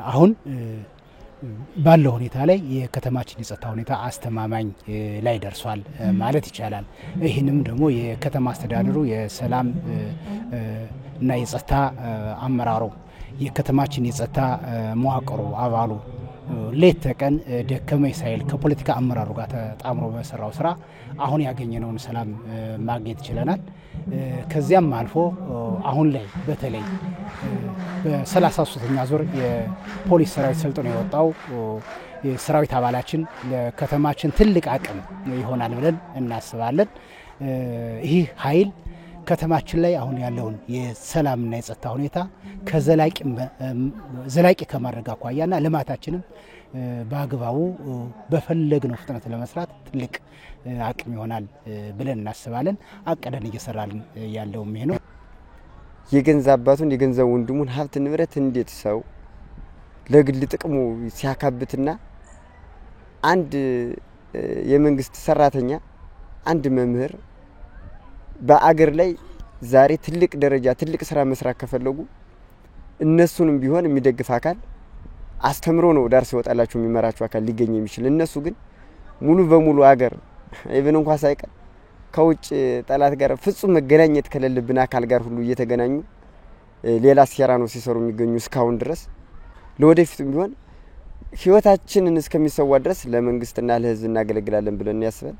አሁን ባለው ሁኔታ ላይ የከተማችን የጸጥታ ሁኔታ አስተማማኝ ላይ ደርሷል ማለት ይቻላል። ይህንም ደግሞ የከተማ አስተዳደሩ የሰላም እና የጸጥታ አመራሩ የከተማችን የጸጥታ መዋቅሩ አባሉ ሌት ተቀን ደከመኝ ሳይል ከፖለቲካ አመራሩ ጋር ተጣምሮ በሰራው ስራ አሁን ያገኘነውን ሰላም ማግኘት ይችላል። ከዚያም አልፎ አሁን ላይ በተለይ በ33ኛ ዙር የፖሊስ ሰራዊት ሰልጥኖ የወጣው የሰራዊት አባላችን ለከተማችን ትልቅ አቅም ይሆናል ብለን እናስባለን። ይህ ኃይል ከተማችን ላይ አሁን ያለውን የሰላምና የጸጥታ ሁኔታ ዘላቂ ከማድረግ አኳያና ልማታችንም በአግባቡ በፈለግነው ፍጥነት ለመስራት ትልቅ አቅም ይሆናል ብለን እናስባለን። አቀደን እየሰራን ያለው ይሄ ነው። የገንዘብ አባቱን የገንዘብ ወንድሙን ሀብት ንብረት እንዴት ሰው ለግል ጥቅሙ ሲያካብትና አንድ የመንግስት ሰራተኛ አንድ መምህር በአገር ላይ ዛሬ ትልቅ ደረጃ ትልቅ ስራ መስራት ከፈለጉ እነሱንም ቢሆን የሚደግፍ አካል አስተምሮ ነው ዳር ሲወጣላቸው የሚመራቸው አካል ሊገኝ የሚችል። እነሱ ግን ሙሉ በሙሉ አገር ኢቭን እንኳን ሳይቀር ከውጭ ጠላት ጋር ፍጹም መገናኘት ከሌለብን አካል ጋር ሁሉ እየተገናኙ ሌላ ሲያራ ነው ሲሰሩ የሚገኙ እስካሁን ድረስ። ለወደፊቱም ቢሆን ህይወታችንን እስከሚሰዋ ድረስ ለመንግስትና ለህዝብ እናገለግላለን ብለን ያስበን።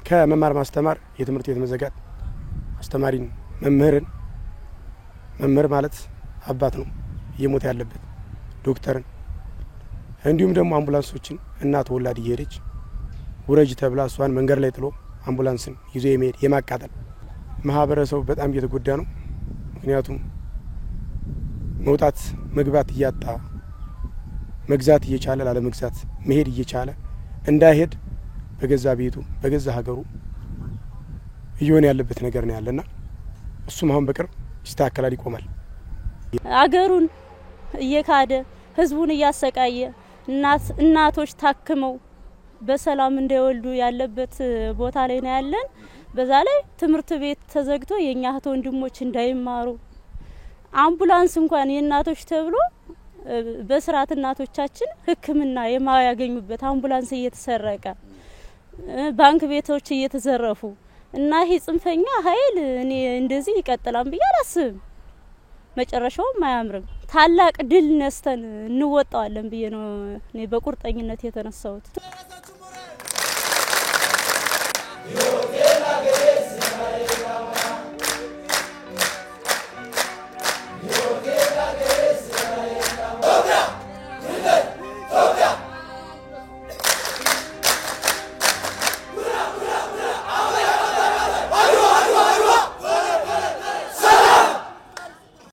ከመማር ማስተማር የትምህርት ቤት መዘጋት አስተማሪን መምህር ማለት አባት ነው እየሞተ ያለበት ዶክተርን እንዲሁም ደግሞ አምቡላንሶችን እናት ወላድ እየሄደች ውረጅ ተብላ እሷን መንገድ ላይ ጥሎ አምቡላንስን ይዞ የመሄድ የማቃጠል ማህበረሰቡ በጣም እየተጎዳ ነው። ምክንያቱም መውጣት መግባት እያጣ መግዛት እየቻለ ላለመግዛት መሄድ እየቻለ እንዳይሄድ በገዛ ቤቱ በገዛ ሀገሩ እየሆነ ያለበት ነገር ነው ያለና እሱም አሁን በቅርብ ይስተካከላል ይቆማል። አገሩን እየካደ ህዝቡን እያሰቃየ እናቶች ታክመው በሰላም እንዳይወልዱ ያለበት ቦታ ላይ ነው ያለን። በዛ ላይ ትምህርት ቤት ተዘግቶ የኛ እህት ወንድሞች እንዳይማሩ አምቡላንስ እንኳን የእናቶች ተብሎ በስርዓት እናቶቻችን ህክምና የማያገኙበት አምቡላንስ እየተሰረቀ ባንክ ቤቶች እየተዘረፉ እና ይሄ ጽንፈኛ ኃይል እኔ እንደዚህ ይቀጥላል ብዬ አላስብም። መጨረሻውም አያምርም። ታላቅ ድል ነስተን እንወጣዋለን ብዬ ነው እኔ በቁርጠኝነት የተነሳሁት።